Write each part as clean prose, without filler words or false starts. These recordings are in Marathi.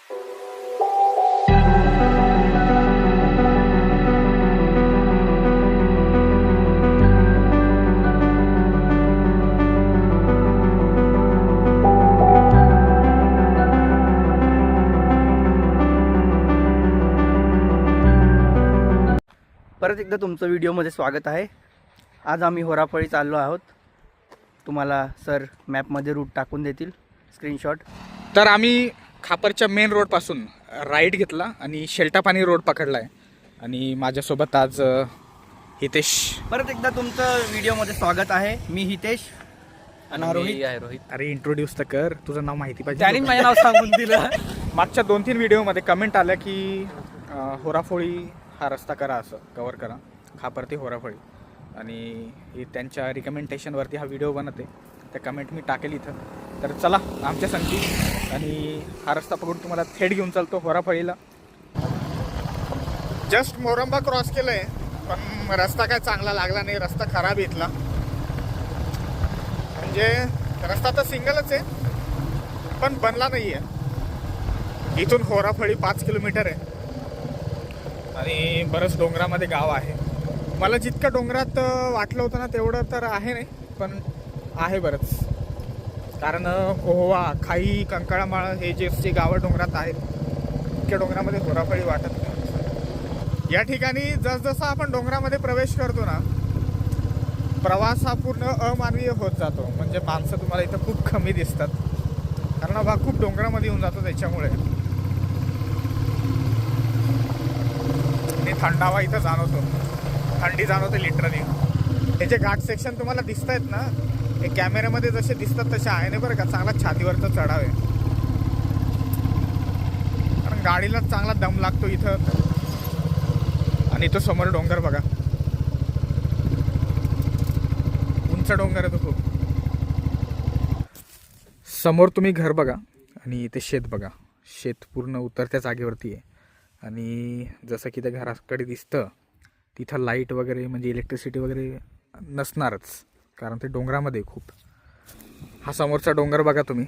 परत एकदा तुमचं व्हिडिओमध्ये स्वागत आहे। आज आम्ही होराफळी चाललो आहोत। तुम्हाला सर मॅपमध्ये रूट टाकून देतील स्क्रीनशॉट। तर आम्ही खापरच्या मेन रोडपासून राईट घेतला आणि शेल्टापाणी रोड पकडला आहे आणि माझ्यासोबत आज हितेश। परत एकदा तुमचं व्हिडिओमध्ये स्वागत आहे। मी हितेश आणि रोहित आहे। रोहित, अरे इंट्रोड्यूस तर कर, तुझं नाव माहिती पाहिजे। त्याने माझं नाव सांगून दिलं। मागच्या 2-3 व्हिडिओमध्ये कमेंट आल्या की होराफळी हा रस्ता करा, असं कवर करा खापर ते होराफळी, आणि त्यांच्या रिकमेंडेशनवरती हा व्हिडिओ बनते। त्या कमेंट मी टाकेल इथं। तर चला आमच्या संगती आणि हा रस्ता पकडून तुम्हाला थेट घेऊन चालतो होराफळीला। जस्ट मोरंबा क्रॉस केलं आहे, पण रस्ता काय चांगला लागला नाही, रस्ता खराब येतला। म्हणजे रस्ता तर सिंगलच आहे पण बनला नाही आहे। इथून होराफळी 5 किलोमीटर आहे आणि बरंच डोंगरामध्ये गाव आहे। मला जितकं डोंगरात वाटलं होतं ना तेवढं तर आहे नाही, पण आहे बरंच। कारण ओहवा, खाई, कंकाळामाळ हे जे गावं डोंगरात आहेत इतक्या डोंगरामध्ये होराफळी वाटत नाही। या ठिकाणी जसजसं आपण डोंगरामध्ये प्रवेश करतो ना, प्रवास हा पूर्ण अमानवीय होत जातो। म्हणजे माणसं तुम्हाला इथं खूप कमी दिसतात, कारण हा खूप डोंगरामध्ये येऊन जातो त्याच्यामुळे। थंडावा इथं जाणवतो, थंडी जाणवते लिटरली। हे जे घाट सेक्शन तुम्हाला दिसत आहेत ना, हे कॅमेऱ्यामध्ये जसे दिसतात तसे आहे नाही बरं का। चांगला छातीवरचा चढाव आहे, कारण गाडीला चांगला दम लागतो इथं। आणि तो समोर डोंगर बघा, उंच डोंगर आहे तो खूप। समोर तुम्ही घर बघा आणि इथे शेत बघा। शेत पूर्ण उतरत्या जागेवरती आहे आणि जसं की त्या घराकडे दिसतं तिथं लाईट वगैरे म्हणजे इलेक्ट्रिसिटी वगैरे नसणारच, कारण ते डोंगरामध्ये खूप। हा समोरचा डोंगर बघा तुम्ही,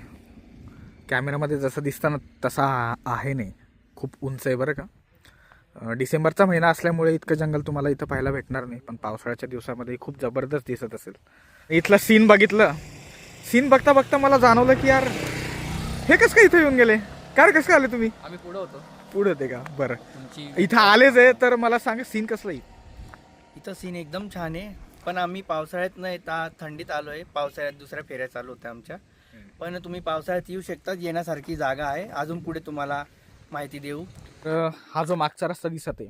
कॅमेरामध्ये जसं दिसतं ना तसा आहे नाही, खूप उंच आहे बरं का। डिसेंबरचा महिना असल्यामुळे इतकं जंगल तुम्हाला इथं पाहायला भेटणार नाही, पण पावसाळ्याच्या दिवसामध्ये खूप जबरदस्त दिसत असेल। इथलं सीन बघितलं, सीन बघता बघता मला जाणवलं की यार हे कसं काय इथं येऊन गेले, काय कसं आले तुम्ही? आम्ही पुढे होतो। पुढे होते का? बरं, इथं आलेच आहे तर मला सांगा सीन कसलं आहे? इथं सीन एकदम छान आहे, पण आम्ही पावसाळ्यात न येता थंडीत आलो आहे। पावसाळ्यात दुसऱ्या फेऱ्या चालू होत्या आमच्या, पण तुम्ही पावसाळ्यात येऊ शकता, येण्यासारखी जागा आहे। अजून पुढे तुम्हाला माहिती देऊ। हा जो मागचा रस्ता दिसत आहे,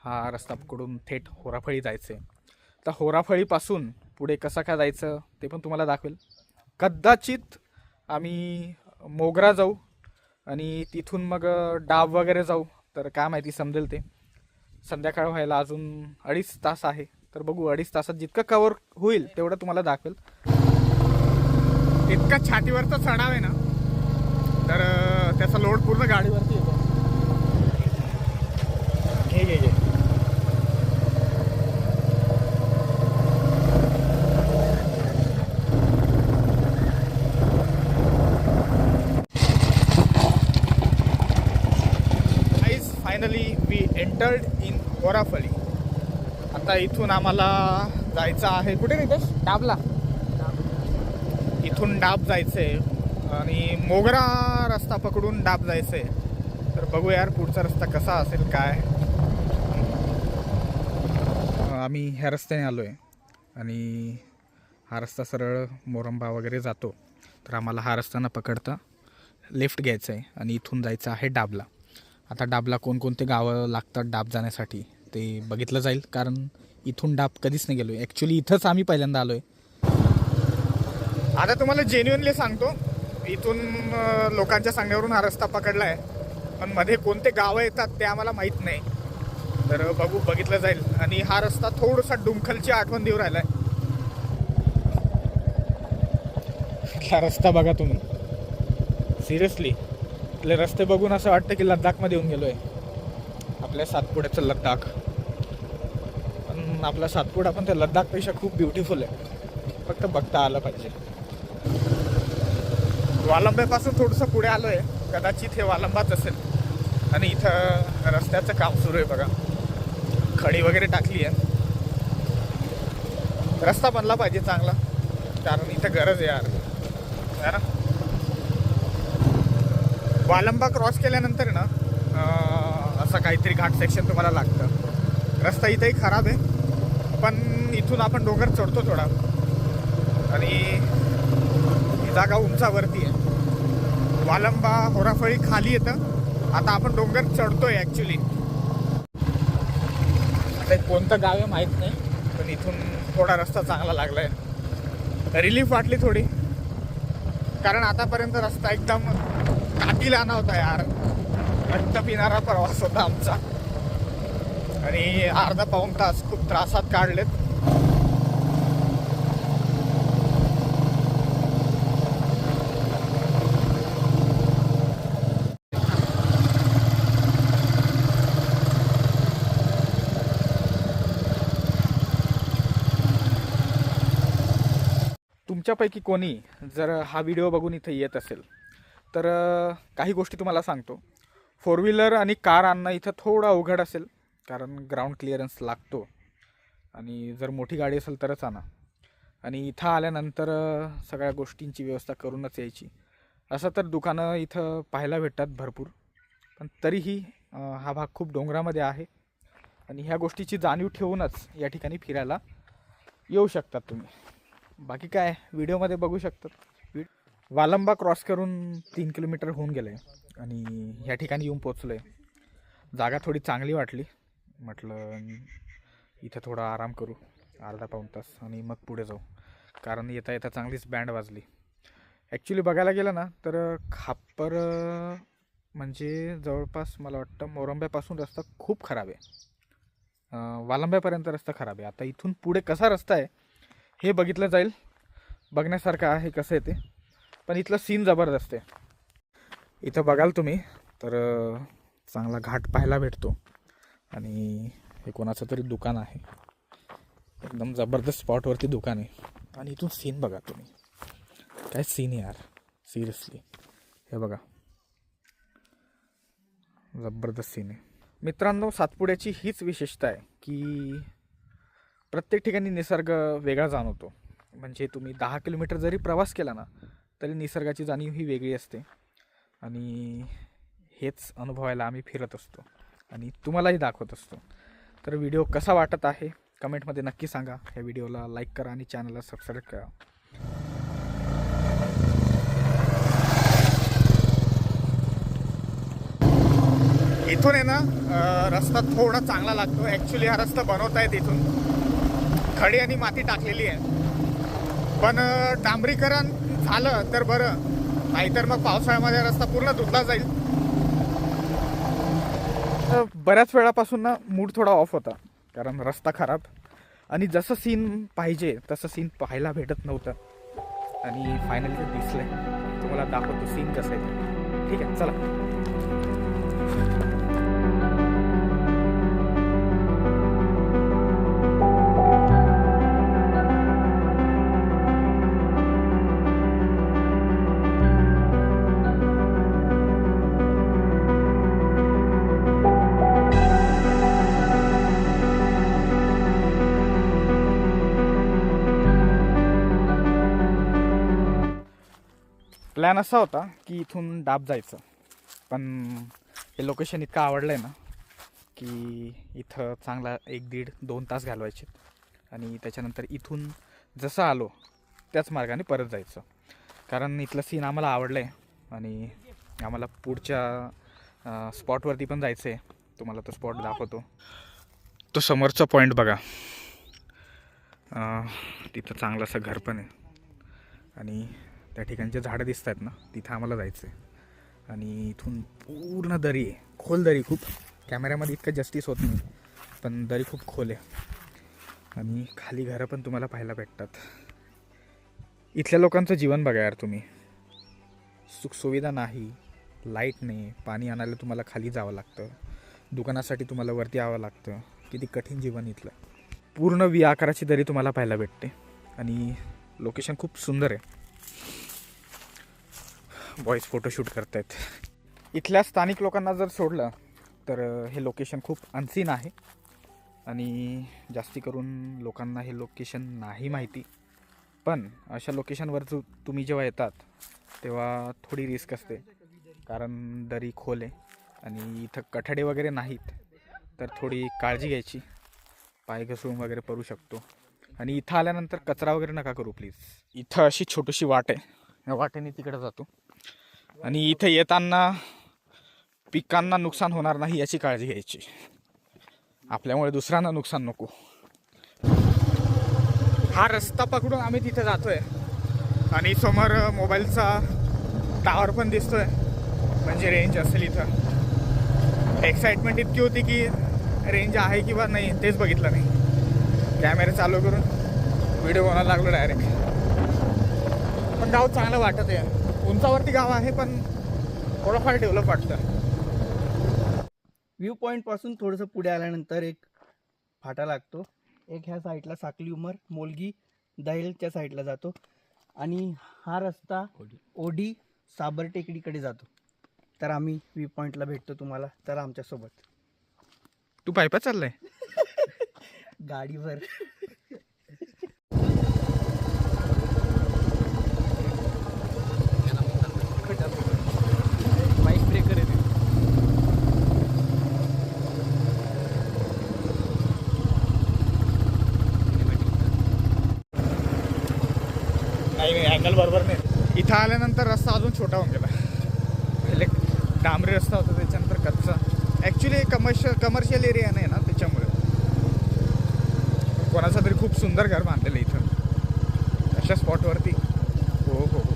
हा रस्ता पकडून थेट होराफळी जायचं आहे। तर होराफळीपासून पुढे कसं काय जायचं ते पण तुम्हाला दाखवेल। कदाचित आम्ही मोगरा जाऊ आणि तिथून मग डाब वगैरे जाऊ, तर काय माहिती समजेल ते। संध्याकाळ व्हायला अजून 2.5 तास आहे, तर बघू 2.5 तासात जितकं कवर होईल तेवढं तुम्हाला दाखवेल। इतका छातीवरचा चढाव आहे ना, तर त्याचा लोड पूर्ण गाडीवरती येतो। घे फायनली वी एंटर्ड इन होराफळी। आता इथून आम्हाला जायचं आहे कुठे नाही बस डाबला। इथून डाब जायचं आहे आणि मोगरा रस्ता पकडून डाब जायचं आहे। तर बघू यार पुढचा रस्ता कसा असेल काय। आम्ही ह्या रस्त्याने आलो आहे आणि हा रस्ता सरळ मोरंबा वगैरे जातो, तर आम्हाला हा रस्ता न पकडता लेफ्ट घ्यायचा आहे आणि इथून जायचं आहे डाबला। आता डाबला कोणकोणते गावं लागतात डाब जाण्यासाठी ते बघितलं जाईल, कारण इथून डाब कधीच नाही गेलो आहे। ॲक्च्युली इथंच आम्ही पहिल्यांदा आलो आहे। आता तुम्हाला जेन्युइनली सांगतो, इथून लोकांच्या सांगण्यावरून हा रस्ता पकडला आहे, पण मध्ये कोणते गावं येतात ते आम्हाला माहीत नाही, तर बघू बघितलं जाईल। आणि हा रस्ता थोडासा डुमखलची आठवण देऊ राहिला आहे। हा रस्ता बघा तुम्ही, सिरियसली आपले रस्ते बघून असं वाटतं की लद्दाखमध्ये येऊन गेलो आहे। आपल्या सातपुड्याचं लद्दाख, पण आपला सातपुडा पण त्या लद्दाखपेक्षा खूप ब्युटिफुल आहे, फक्त बघता आलं पाहिजे। वालंब्यापासून थोडंसं पुढे आलो आहे, कदाचित हे वालंबाच असेल. आणि इथं रस्त्याचं काम सुरू आहे बघा, खडी वगैरे टाकली आहे. रस्ता बनला पाहिजे चांगला, कारण इथं गरज आहे यार, है ना. वालंबा क्रॉस केल्यानंतर ना असं काहीतरी घाट सेक्शन तुम्हाला लागतं. रस्ता इथंही खराब आहे, पण इथून आपण डोंगर चढतो थोडा, आणि ही जागा उंचावरती आहे. वालंबा होराफळी खाली येतं. आता आपण डोंगर चढतोय ॲक्च्युली. आता कोणतं गाव आहे माहीत नाही, पण इथून थोडा रस्ता चांगला लागला आहे. रिलीफ वाटली थोडी, कारण आतापर्यंत रस्ता एकदम काठीला नव्हता यार. रक्त पिणारा प्रवास होता आमचा, आणि अर्धा पाऊण तास खूप त्रासात काढलेत. तुमच्यापैकी कोणी जर हा व्हिडिओ बघून इथे येत असेल तर काही गोष्टी तुम्हाला सांगतो. 4 व्हीलर आणि कार आणणं इथं थोडं अवघड असेल, कारण ग्राउंड क्लिअरन्स लागतो, आणि जर मोठी गाडी असेल तरच आणा. आणि इथं आल्यानंतर सगळ्या गोष्टींची व्यवस्था करूनच यायची. असं तर दुकानं इथं पाहायला भेटतात भरपूर, पण तरीही हा भाग खूप डोंगरामध्ये आहे, आणि ह्या गोष्टीची जाणीव ठेवूनच या ठिकाणी फिरायला येऊ शकतात तुम्ही. बाकी काय व्हिडिओमध्ये बघू शकतात. वालंबा क्रॉस करून 3 किलोमीटर होऊन गेले आणि ह्या ठिकाणी येऊन पोचलो आहे. जागा थोडी चांगली वाटली, म्हटलं इथं थोडा आराम करू अर्धा पाऊण तास आणि मग पुढे जाऊ, कारण येता येता चांगलीच बँड वाजली. ॲक्च्युली बघायला गेलं ना तर खापर म्हणजे जवळपास मला वाटतं मोरंब्यापासून रस्ता खूप खराब आहे, वालंब्यापर्यंत रस्ता खराब आहे. आता इथून पुढे कसा रस्ता आहे हे बघितलं जाईल, बघण्यासारखं आहे कसं आहे ते, पण इथलं सीन जबरदस्त आहे. इथं बघाल तुम्ही तर चांगला घाट पाहायला भेटतो, आणि हे कोणाचं तरी दुकान आहे, एकदम जबरदस्त स्पॉटवरती दुकान आहे. आणि इथून सीन बघा तुम्ही, काय सीन आहे यार, सिरियसली. हे बघा, जबरदस्त सीन आहे. मित्रांनो, सातपुड्याची हीच विशेषता आहे की प्रत्येक ठिकाणी निसर्ग वेगळा जाणवतो. म्हणजे तुम्ही 10 किलोमीटर जरी प्रवास केला ना तरी निसर्गाची जाणीव ही वेगळी असते, आणि हेच अनुभवायला आम्ही फिरत असतो आणि तुम्हालाही दाखवत असतो. तर व्हिडिओ कसा वाटत आहे कमेंटमध्ये नक्की सांगा. ह्या व्हिडिओला लाईक करा आणि चॅनलला सबस्क्राईब करा. इथून आहे ना रस्ता थोडा चांगला लागतो. ॲक्च्युली हा रस्ता बनवत आहेत, इथून खडी आणि माती टाकलेली आहे, पण डांबरीकरण झालं तर बरं, नाहीतर मग पावसाळ्यामध्ये रस्ता पूर्ण धुतला जाईल. बऱ्याच वेळापासून ना मूड थोडा ऑफ होता, कारण रस्ता खराब आणि जसं सीन पाहिजे तसं सीन पाहायला भेटत नव्हतं, आणि फायनली ते दिसलंय. तुम्हाला दाखवतो सीन कसं आहे. ठीक आहे, चला. प्लॅन असा होता की इथून डाब जायचं, पण हे लोकेशन इतकं आवडलं आहे ना की इथं चांगला 1-1.5-2 तास घालवायचे, आणि त्याच्यानंतर इथून जसं आलो त्याच मार्गाने परत जायचं, कारण इथलं सीन आम्हाला आवडलं आहे. आणि आम्हाला पुढच्या स्पॉटवरती पण जायचं आहे. तुम्हाला तो स्पॉट दाखवतो. तो समोरचा पॉईंट बघा, तिथं चांगलं असं घर पण आहे, आणि त्या ठिकाणी जे झाडं दिसत आहेत ना तिथं आम्हाला जायचं आहे. आणि इथून पूर्ण दरी आहे, खोल दरी खूप. कॅमेऱ्यामध्ये इतकं जस्टिस होत नाही, पण दरी खूप खोल आहे, आणि खाली घरं पण तुम्हाला पाहायला भेटतात. इथल्या लोकांचं जीवन बघा यार तुम्ही. सुखसुविधा नाही, लाईट नाही, पाणी आणायला तुम्हाला खाली जावं लागतं, दुकानासाठी तुम्हाला वरती यावं लागतं. किती कठीण जीवन इथलं. पूर्ण V आकाराची दरी तुम्हाला पाहायला भेटते, आणि लोकेशन खूप सुंदर आहे. बॉईज फोटोशूट करतायत. इथल्या स्थानिक लोकांना जर सोडलं तर हे लोकेशन खूप अनसीन आहे आणि जास्ती करून लोकांना हे लोकेशन नाही माहिती. पण अशा लोकेशनवर तुम्ही जेव्हा येतात तेव्हा थोडी रिस्क असते, कारण दरी खोल आहे आणि इथं कठडे वगैरे नाहीत, तर थोडी काळजी घ्यायची. पाय घसरून वगैरे पडू शकतो. आणि इथं आल्यानंतर कचरा वगैरे नका करू प्लीज. इथं अशी छोटीशी वाट आहे, या वाटेने तिकडे जातो. आणि इथे येताना पिकांना नुकसान होणार नाही याची काळजी घ्यायची, आपल्यामुळे दुसऱ्यांना नुकसान नको. हा रस्ता पकडून आम्ही तिथे जातोय आणि समोर मोबाईलचा टावर पण दिसतोय, म्हणजे रेंज असेल इथं. एक्साइटमेंट इतकी होती की रेंज आहे किंवा नाही तेच बघितलं नाही. कॅमेरा चालू करून व्हिडिओ बनायला लागलो डायरेक्ट. पण गाव चांगलं वाटत आहे. उंचावरती गाव आहे पण थोडंफार डेव्हलप वाटतं. व्ह्यू पॉईंट पासून थोडंसं पुढे आल्यानंतर एक फाटा लागतो. एक ह्या साईडला साकली उमर मोलगी दहेलच्या साईडला जातो आणि हा रस्ता ओढी साबर टेकडीकडे जातो. तर आम्ही व्ह्यू पॉईंटला भेटतो तुम्हाला. तर आमच्यासोबत तू पायपा चाललाय गाडीवर. बाईक ब्रेकर आहे. नाही अँगल बरोबर नाही. इथं आल्यानंतर रस्ता अजून छोटा होऊन गेला. पहिले डांबरी रस्ता होता, त्याच्यानंतर कच्चा. ॲक्च्युली कमर्शियल एरिया नाही ना, त्याच्यामुळे. कोणाचं तरी खूप सुंदर घर बांधलेलं इथं अशा स्पॉटवरती. हो हो हो.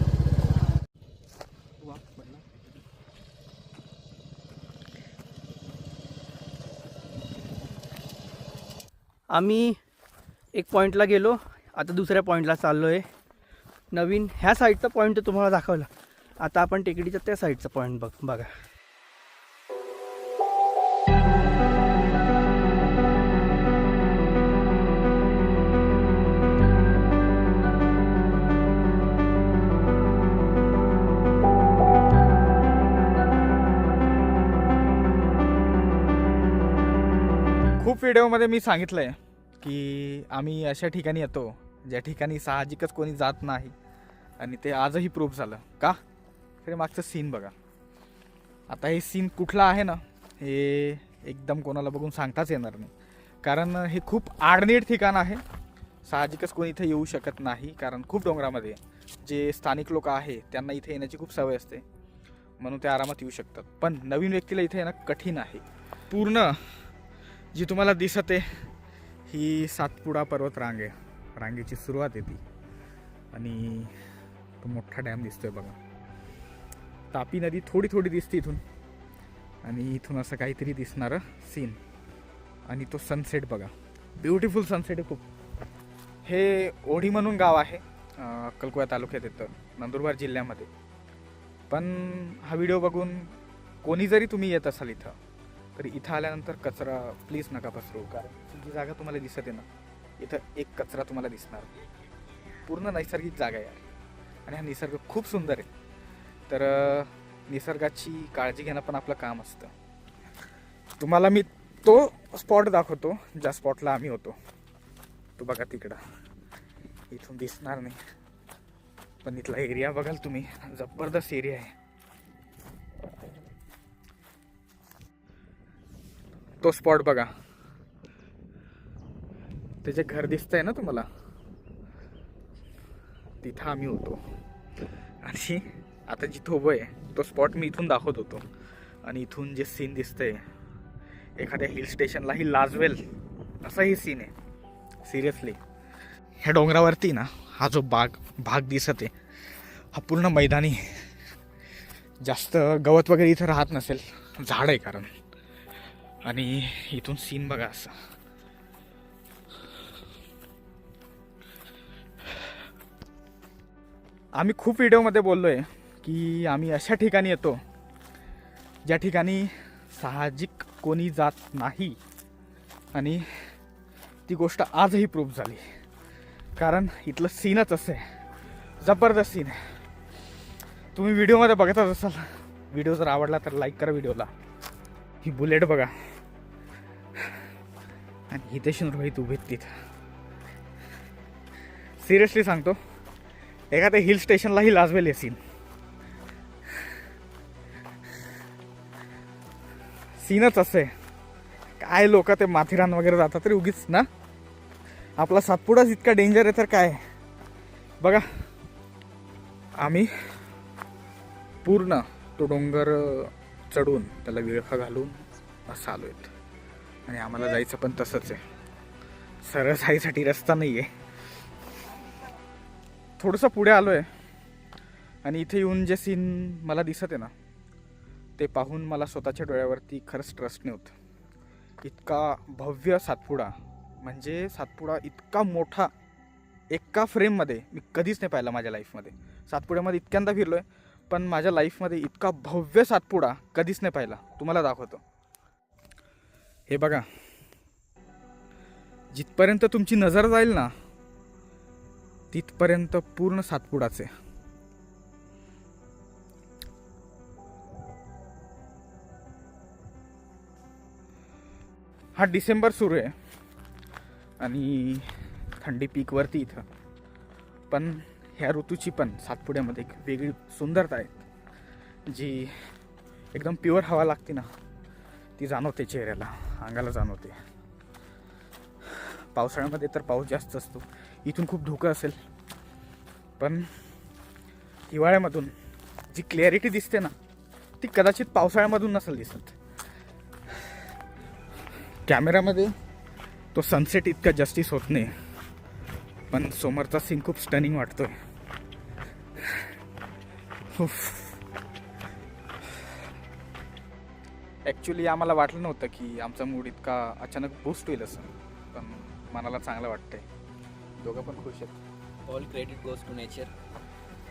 आम्ही एक पॉईंटला गेलो, आता दुसऱ्या पॉईंटला चाललो आहे. नवीन ह्या साईडचा पॉईंट तुम्हाला दाखवला. आता आपण टेकडीच्या त्या साईडचा पॉईंट बघा. खूप व्हिडिओमध्ये मी सांगितलं आहे की आम्ही अशा ठिकाणी येतो ज्या ठिकाणी साहजिकच कोणी जात नाही, आणि ते आजही प्रूफ झालं. का तरी मागचं सीन बघा. आता हे सीन कुठलं आहे ना, हे एकदम कोणाला बघून सांगताच येणार नाही, कारण हे खूप आडनीड ठिकाण आहे. साहजिकच कोणी इथे येऊ शकत नाही, कारण खूप डोंगरामध्ये जे स्थानिक लोक आहे त्यांना इथे येण्याची खूप सवय असते, म्हणून ते आरामात येऊ शकतात. पण नवीन व्यक्तीला इथे येणं कठीण आहे. पूर्ण जी तुम्हाला दिसते ही सातपुडा पर्वत रांग आहे. रांगेची सुरुवात आहे ती, आणि तो मोठा डॅम दिसतोय बघा. तापी नदी थोडी थोडी दिसते इथून, आणि इथून असं काहीतरी दिसणारं सीन. आणि तो सनसेट बघा, ब्युटिफुल सनसेट आहे खूप. हे ओढी म्हणून गाव आहे, अक्कलकोवा तालुक्यात येतं, नंदुरबार जिल्ह्यामध्ये. पण हा व्हिडिओ बघून कोणी जरी तुम्ही येत असाल इथं, तरी इथं आल्यानंतर कचरा प्लीज नका पसरू, कारण जी जागा तुम्हाला दिसत आहे ना, इथं एक कचरा तुम्हाला दिसणार. पूर्ण नैसर्गिक जागा आहे आणि हा निसर्ग खूप सुंदर आहे. तर निसर्गाची काळजी घेणं पण आपलं काम असतं. तुम्हाला मी तो स्पॉट दाखवतो ज्या स्पॉटला आम्ही होतो. तो बघा तिकडं, इथून दिसणार नाही, पण इथला एरिया बघाल तुम्ही, जबरदस्त एरिया आहे. तो स्पॉट बघा, त्याचे घर दिसतंय ना तुम्हाला, तिथं आम्ही होतो. आणि आता जिथं उभं आहे तो स्पॉट मी इथून दाखवत होतो. आणि इथून जे सीन दिसतंय, एखाद्या हिल स्टेशनलाही लाजवेल असाही सीन आहे. सिरियसली ह्या डोंगरावरती ना, हा जो भाग दिसत आहे हा पूर्ण मैदानी. जास्त गवत वगैरे इथं राहत नसेल, झाड आहे कारण. आणि इथून सीन बघा असं. आम्ही खूप व्हिडिओमध्ये बोललोय की आम्ही अशा ठिकाणी येतो ज्या ठिकाणी साहजिक कोणी जात नाही, आणि ती गोष्ट आजही प्रूफ झाली. कारण इथलं सीनच असं आहे, जबरदस्त सीन आहे. तुम्ही व्हिडिओमध्ये बघतच असाल. व्हिडिओ जर आवडला तर लाईक करा व्हिडिओला. ही बुलेट बघा आणि हितेश रोहित उभे तिथं. सिरियसली सांगतो, एखाद्या हिल स्टेशनलाही लाजवेल हे सीन. सीनच असं आहे. काय लोक ते माथेरान वगैरे जातात तरी उगीच ना. आपला सातपुडाच इतका डेंजर आहे तर काय. बघा आम्ही पूर्ण तो डोंगर चढून त्याला विळखा घालून असं आलो आहेत. आणि आम्हाला जायचं पण तसंच आहे. सरळ जायसाठी रस्ता नाही आहे. थोडंसं पुढे आलो आहे आणि इथे येऊन जे सीन मला दिसत आहे ना ते पाहून मला स्वतःच्या डोळ्यावरती खरंच ट्रस्ट नाही होत. इतका भव्य सातपुडा, म्हणजे सातपुडा इतका मोठा एका फ्रेममध्ये मी कधीच नाही पाहिला माझ्या लाईफमध्ये. सातपुड्यामध्ये इतक्यांदा फिरलो आहे पण माझ्या लाईफमध्ये इतका भव्य सातपुडा कधीच नाही पाहिला. तुम्हाला दाखवतो. हे बघा, जिथपर्यंत तुमची नजर जाईल ना तिथपर्यंत पूर्ण सातपुडाच आहे. हा डिसेंबर सुरू आहे आणि थंडी पीकवरती इथं. पण ह्या ऋतूची पण सातपुड्यामध्ये एक वेगळी सुंदरता आहे जी एकदम प्युअर हवा लागते ना ती जाणवते चेहऱ्याला, अंगाला जाणवते. पावसाळ्यामध्ये तर पाऊस जास्त असतो, इथून खूप धुकं असेल, पण हिवाळ्यामधून जी क्लॅरिटी दिसते ना ती कदाचित पावसाळ्यामधून नसेल दिसत. कॅमेरामध्ये तो सनसेट इतका जस्टिस होत नाही पण समोरचा सीन खूप स्टनिंग वाटतोय. ॲक्च्युली आम्हाला वाटलं नव्हतं की आमचा मूड इतका अचानक बूस्ट होईल असं, पण मनाला चांगलं वाटतंय. दोघं पण खुश आहेत. All credit goes to nature.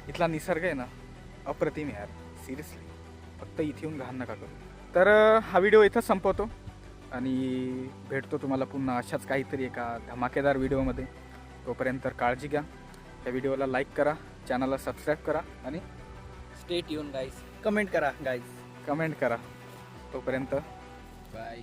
इथला निसर्ग आहे ना अप्रतिम यार, सिरियसली. फक्त इथे येऊन घाण नका करू. तर हा व्हिडिओ इथंच संपवतो आणि भेटतो तुम्हाला पुन्हा अशाच काहीतरी एका धमाकेदार व्हिडिओमध्ये. तोपर्यंत काळजी घ्या. या व्हिडिओला लाईक करा, चॅनलला सबस्क्राईब करा आणि स्टे ट्यून गाईज. कमेंट करा गाईज. कमेंट करा. तोपर्यंत बाय.